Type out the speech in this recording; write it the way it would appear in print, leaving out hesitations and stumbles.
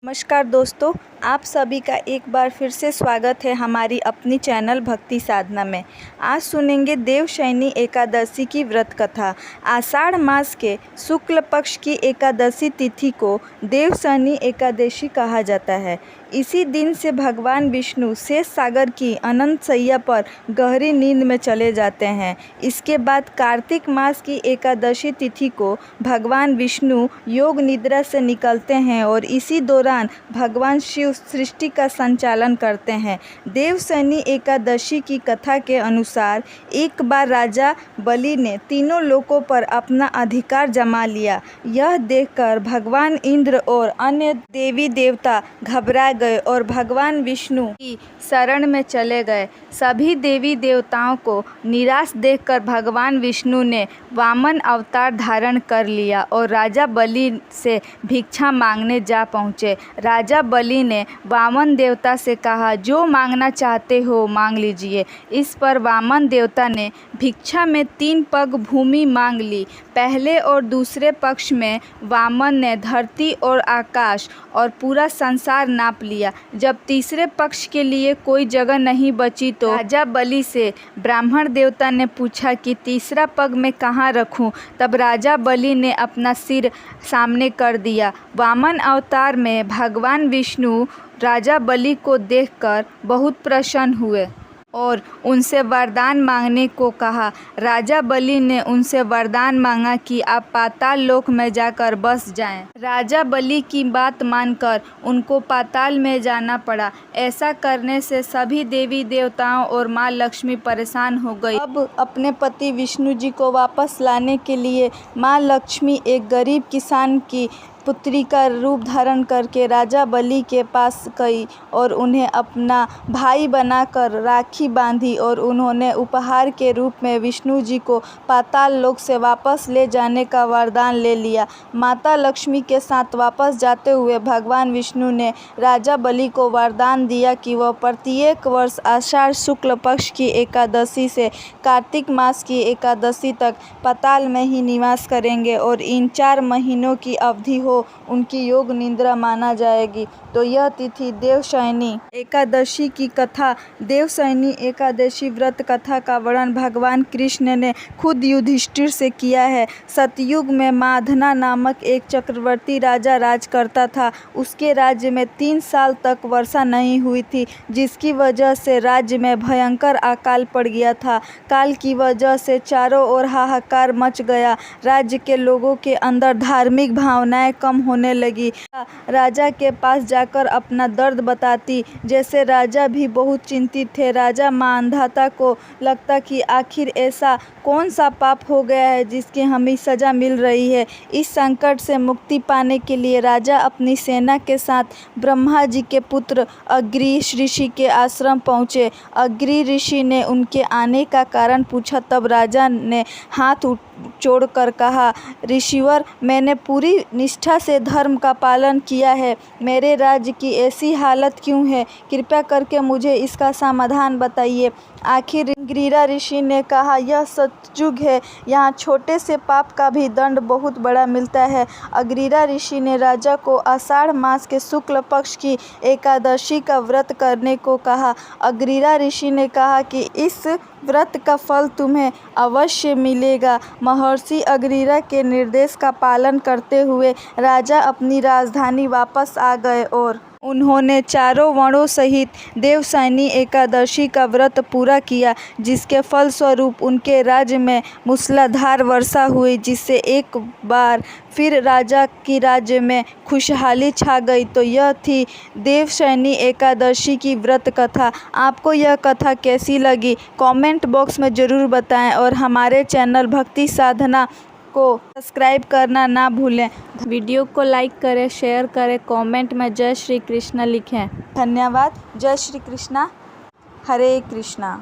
नमस्कार दोस्तों, आप सभी का एक बार फिर से स्वागत है हमारी अपनी चैनल भक्ति साधना में। आज सुनेंगे देवशयनी एकादशी की व्रत कथा। आषाढ़ मास के शुक्ल पक्ष की एकादशी तिथि को देवशयनी एकादशी कहा जाता है। इसी दिन से भगवान विष्णु शेष सागर की अनंत शैया पर गहरी नींद में चले जाते हैं। इसके बाद कार्तिक मास की एकादशी तिथि को भगवान विष्णु योग निद्रा से निकलते हैं और इसी दौरान भगवान शिव सृष्टि का संचालन करते हैं। देवशयनी एकादशी की कथा के अनुसार एक बार राजा बलि ने तीनों लोकों पर अपना अधिकार जमा लिया। यह देखकर भगवान इंद्र और अन्य देवी देवता घबरा गए और भगवान विष्णु की शरण में चले गए। सभी देवी देवताओं को निराश देखकर भगवान विष्णु ने वामन अवतार धारण कर लिया और राजा बलि से भिक्षा मांगने जा पहुँचे। राजा बलि ने वामन देवता से कहा, जो मांगना चाहते हो मांग लीजिए। इस पर वामन देवता ने भिक्षा में 3 पग भूमि मांग ली। पहले और दूसरे पक्ष में वामन ने धरती और आकाश और पूरा संसार नाप लिया। जब तीसरे पक्ष के लिए कोई जगह नहीं बची तो राजा बलि से ब्राह्मण देवता ने पूछा कि तीसरा पग मैं कहाँ रखूं। तब राजा बलि ने अपना सिर सामने कर दिया। वामन अवतार में भगवान विष्णु राजा बलि को देखकर बहुत प्रसन्न हुए और उनसे वरदान मांगने को कहा। राजा बलि ने उनसे वरदान मांगा कि आप पाताल लोक में जाकर बस जाएं। राजा बलि की बात मानकर उनको पाताल में जाना पड़ा। ऐसा करने से सभी देवी देवताओं और माँ लक्ष्मी परेशान हो गई। अब अपने पति विष्णु जी को वापस लाने के लिए माँ लक्ष्मी एक गरीब किसान की पुत्री का रूप धारण करके राजा बलि के पास गई और उन्हें अपना भाई बनाकर राखी बांधी और उन्होंने उपहार के रूप में विष्णु जी को पाताल लोक से वापस ले जाने का वरदान ले लिया। माता लक्ष्मी के साथ वापस जाते हुए भगवान विष्णु ने राजा बलि को वरदान दिया कि वह प्रत्येक वर्ष आषाढ़ शुक्ल पक्ष की एकादशी से कार्तिक मास की एकादशी तक पाताल में ही निवास करेंगे और इन 4 महीनों की अवधि हो उनकी योग निद्रा माना जाएगी। तो यह तिथि देवशयनी एकादशी की कथा। देवशयनी एकादशी व्रत कथा का वर्णन भगवान कृष्ण ने खुद युधिष्ठिर से किया है। सतयुग में माधना नामक एक चक्रवर्ती राजा राज करता था। उसके राज्य में 3 साल तक वर्षा नहीं हुई थी, जिसकी वजह से राज्य में भयंकर अकाल पड़ गया था। काल की वजह से चारों ओर हाहाकार मच गया। राज्य के लोगों के अंदर धार्मिक भावनाएं कम होने लगी। राजा के पास जाकर अपना दर्द बताती। जैसे राजा भी बहुत चिंतित थे। राजा मानधाता को लगता कि आखिर ऐसा कौन सा पाप हो गया है जिसकी हमें सजा मिल रही है। इस संकट से मुक्ति पाने के लिए राजा अपनी सेना के साथ ब्रह्मा जी के पुत्र अग्नि ऋषि के आश्रम पहुँचे। अग्नि ऋषि ने उनके आने का कारण पूछा। तब राजा ने हाथ जोड़कर कहा, ऋषिवर, मैंने पूरी निष्ठा से धर्म का पालन किया है। मेरे राज्य की ऐसी हालत क्यों है? कृपया करके मुझे इसका समाधान बताइए। आखिर ग्रीरा ऋषि ने कहा, यह सतयुग है, यहाँ छोटे से पाप का भी दंड बहुत बड़ा मिलता है। अग्रीरा ऋषि ने राजा को आषाढ़ मास के शुक्ल पक्ष की एकादशी का व्रत करने को कहा। अग्रीरा ऋषि ने कहा कि इस व्रत का फल तुम्हें अवश्य मिलेगा। महर्षि अग्रीरा के निर्देश का पालन करते हुए राजा अपनी राजधानी वापस आ गए और उन्होंने चारों वर्णों सहित देवशयनी एकादशी का व्रत पूरा किया, जिसके फलस्वरूप उनके राज्य में मूसलाधार वर्षा हुई, जिससे एक बार फिर राजा की राज्य में खुशहाली छा गई। तो यह थी देवशयनी एकादशी की व्रत कथा। आपको यह कथा कैसी लगी कमेंट बॉक्स में ज़रूर बताएं और हमारे चैनल भक्ति साधना को सब्सक्राइब करना ना भूलें। वीडियो को लाइक करें, शेयर करें, कमेंट में जय श्री कृष्ण लिखें। धन्यवाद। जय श्री कृष्णा। हरे कृष्णा।